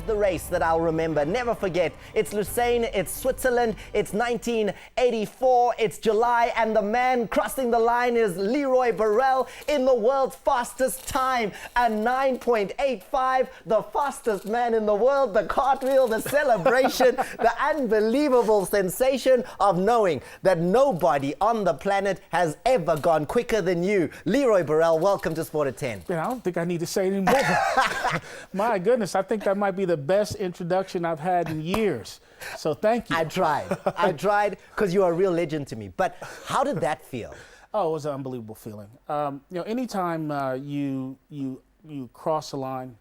the race that I'll remember, never forget. It's Lucerne, it's Switzerland, it's 1984, it's July, and the man crossing the line is Leroy Burrell in the world's fastest time, a 9.85, the fastest man in the world, the cartwheel, the celebration, the unbelievable sensation of knowing that nobody on the planet has ever gone quicker than you. Leroy Burrell, welcome to Sport at 10. Man, I don't think I need to say any more. My goodness, I think that might be the best introduction I've had in years. So thank you. I tried because you're a real legend to me. But how did that feel? Oh, it was an unbelievable feeling. Anytime you cross a line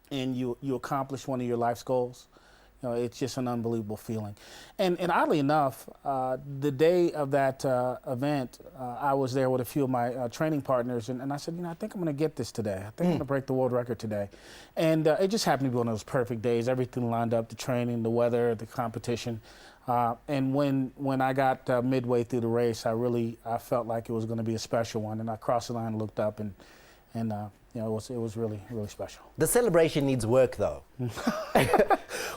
and you accomplish one of your life's goals, it's just an unbelievable feeling. And oddly enough, the day of that event, I was there with a few of my training partners, and I said, I think I'm going to get this today. I think I'm going to break the world record today. And it just happened to be one of those perfect days. Everything lined up, the training, the weather, the competition. And when I got midway through the race, I felt like it was going to be a special one. And I crossed the line and looked up, and it was really, really special. The celebration needs work, though.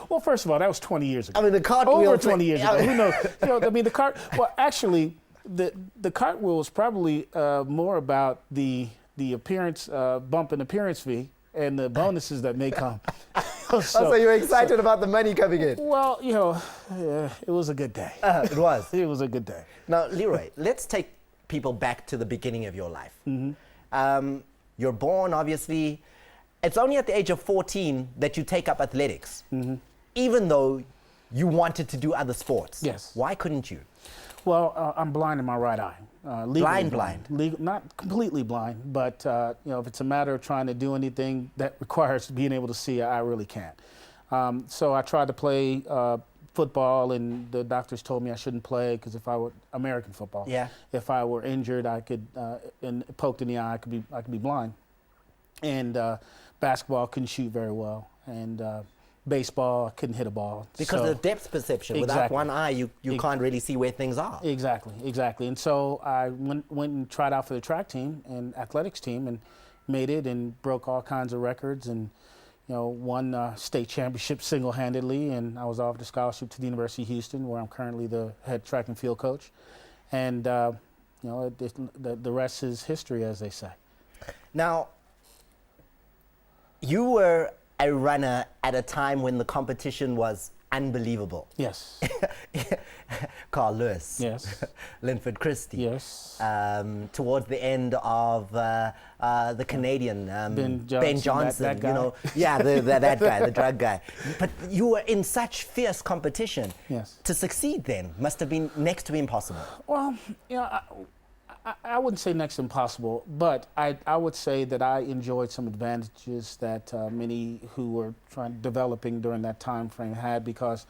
Well, first of all, that was 20 years ago. I mean, the cartwheel. Over 20 years ago. Who knows? Well, actually, the cartwheel was probably more about the appearance, bump in appearance fee and the bonuses that may come. So you're excited about the money coming in? Well, it was a good day. It was. It was a good day. Now, Leroy, let's take people back to the beginning of your life. Mm-hmm. You're born, obviously. It's only at the age of 14 that you take up athletics, even though you wanted to do other sports. Yes. Why couldn't you? Well, I'm blind in my right eye. Blind. Not completely blind, but if it's a matter of trying to do anything that requires being able to see, I really can't. So I tried to play football, and the doctors told me I shouldn't play because if I were American football, if I were injured, I could and poked in the eye, I could be blind. And basketball, couldn't shoot very well, and baseball, I couldn't hit a ball. Because of the depth perception. Exactly. Without one eye, you can't really see where things are. Exactly. And so I went and tried out for the track team and athletics team and made it and broke all kinds of records and won state championship single-handedly, and I was offered a scholarship to the University of Houston, where I'm currently the head track and field coach. And the rest is history, as they say. Now, you were a runner at a time when the competition was unbelievable. Yes. Carl Lewis. Yes. Linford Christie. Yes. Towards the end of the Canadian Ben Johnson, that guy. That guy, the drug guy. But you were in such fierce competition. Yes. To succeed then must have been next to impossible. Well, I wouldn't say next to impossible, but I would say that I enjoyed some advantages that many who were developing during that time frame had, because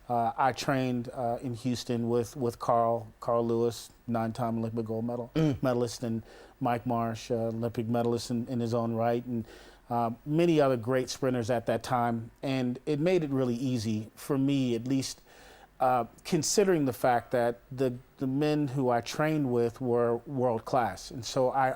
I trained in Houston with Carl Lewis, 9-time Olympic gold medalist, and Mike Marsh, Olympic medalist in his own right, and many other great sprinters at that time. And it made it really easy for me, at least, considering the fact that the men who I trained with were world class. And so I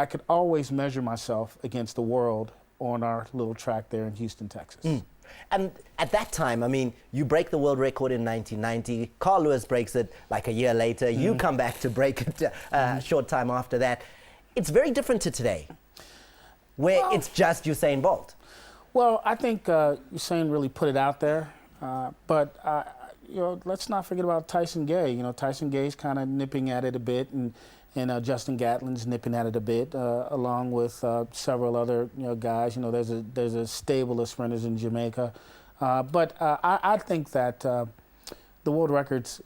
could always measure myself against the world on our little track there in Houston, Texas. And at that time, I mean, you break the world record in 1990. Carl Lewis breaks it like a year later. You come back to break it a short time after that. It's very different to today, where it's just Usain Bolt. Well, I think Usain really put it out there. But let's not forget about Tyson Gay. Tyson Gay's kind of nipping at it a bit, and Justin Gatlin's nipping at it a bit, along with several other guys. There's a stable of sprinters in Jamaica. But I think that the world records,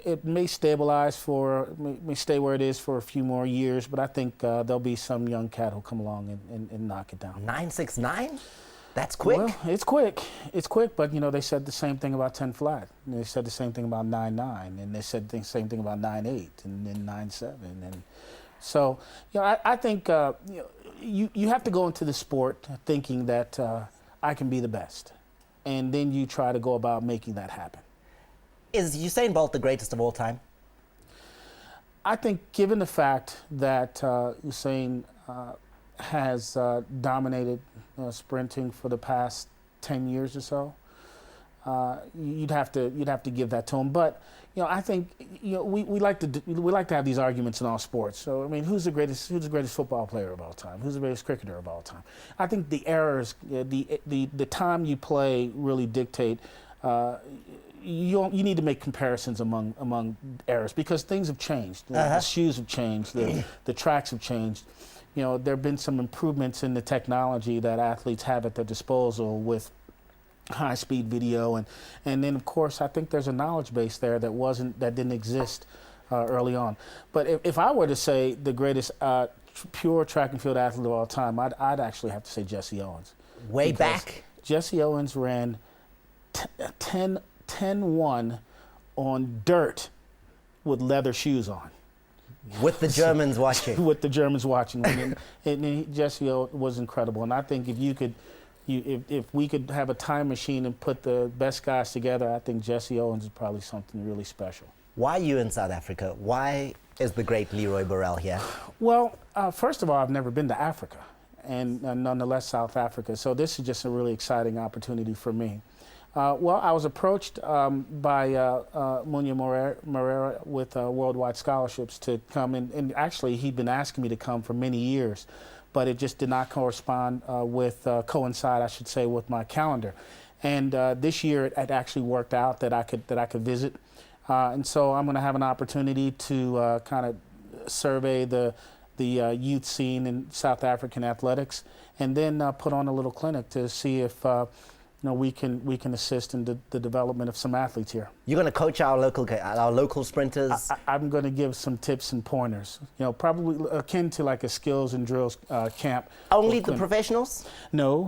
it may stabilize may stay where it is for a few more years, but I think there'll be some young cat who'll come along and knock it down. 9.69? That's quick. Well, it's quick. It's quick, but they said the same thing about 10 flat. And they said the same thing about 9.9, and they said the same thing about 9.8 and then 9.7. And so, I think you have to go into the sport thinking that I can be the best, and then you try to go about making that happen. Is Usain Bolt the greatest of all time? I think, given the fact that Usain has dominated sprinting for the past 10 years or so. You'd have to give that to him. But I think we like to have these arguments in all sports. So I mean, who's the greatest football player of all time? Who's the greatest cricketer of all time? I think the errors, the time you play really dictate. You need to make comparisons among eras because things have changed. The shoes have changed. The tracks have changed. There have been some improvements in the technology that athletes have at their disposal with high-speed video, and then of course I think there's a knowledge base there that didn't exist early on. But if I were to say the greatest pure track and field athlete of all time, I'd actually have to say Jesse Owens. Way back, Jesse Owens ran 10-1 on dirt with leather shoes on. With the Germans watching. With the Germans watching. And Jesse was incredible. And I think if we could have a time machine and put the best guys together, I think Jesse Owens is probably something really special. Why are you in South Africa? Why is the great Leroy Burrell here? Well, first of all, I've never been to Africa, and nonetheless South Africa. So this is just a really exciting opportunity for me. Well, I was approached by Munya Moreira with worldwide scholarships to come in, and actually he'd been asking me to come for many years, but it just did not coincide, I should say, with my calendar. And this year it actually worked out that I could visit, and so I'm going to have an opportunity to kind of survey the youth scene in South African athletics, and then put on a little clinic to see if we can assist in the development of some athletes here. You're going to coach our local sprinters? I'm going to give some tips and pointers, probably akin to like a skills and drills camp. Only the professionals? No.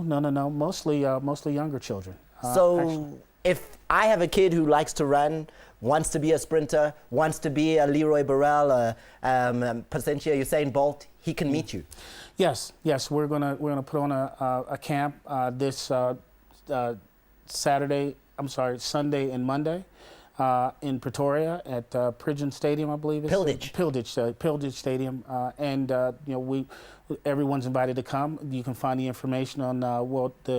Mostly younger children. So if I have a kid who likes to run, wants to be a sprinter, wants to be a Leroy Burrell, potentially a Usain Bolt, he can meet you? Yes. We're gonna put on a camp this Sunday and Monday in Pretoria at Pridgen Stadium, I believe. Pilditch Stadium, and everyone's invited to come. You can find the information on the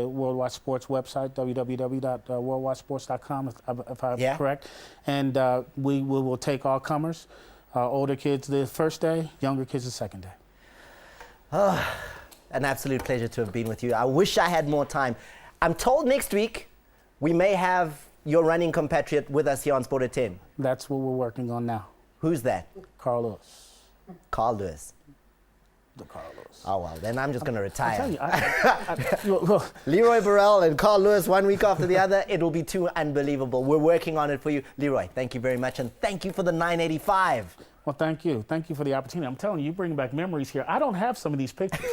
Worldwide Sports website, www.worldwidesports.com, if I'm correct. And we will take all comers, older kids the first day, younger kids the second day. An absolute pleasure to have been with you. I wish I had more time. I'm told next week we may have your running compatriot with us here on Sport at 10. That's what we're working on now. Who's that? Carl Lewis. Carl Lewis. The Carl Lewis. Oh, well, then I'm just going to retire. You, Leroy Burrell and Carl Lewis, one week after the other. It'll be too unbelievable. We're working on it for you. Leroy, thank you very much, and thank you for the 985. Well, thank you. Thank you for the opportunity. I'm telling you, you bring back memories here. I don't have some of these pictures,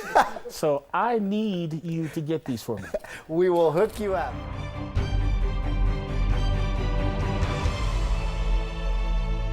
so I need you to get these for me. We will hook you up.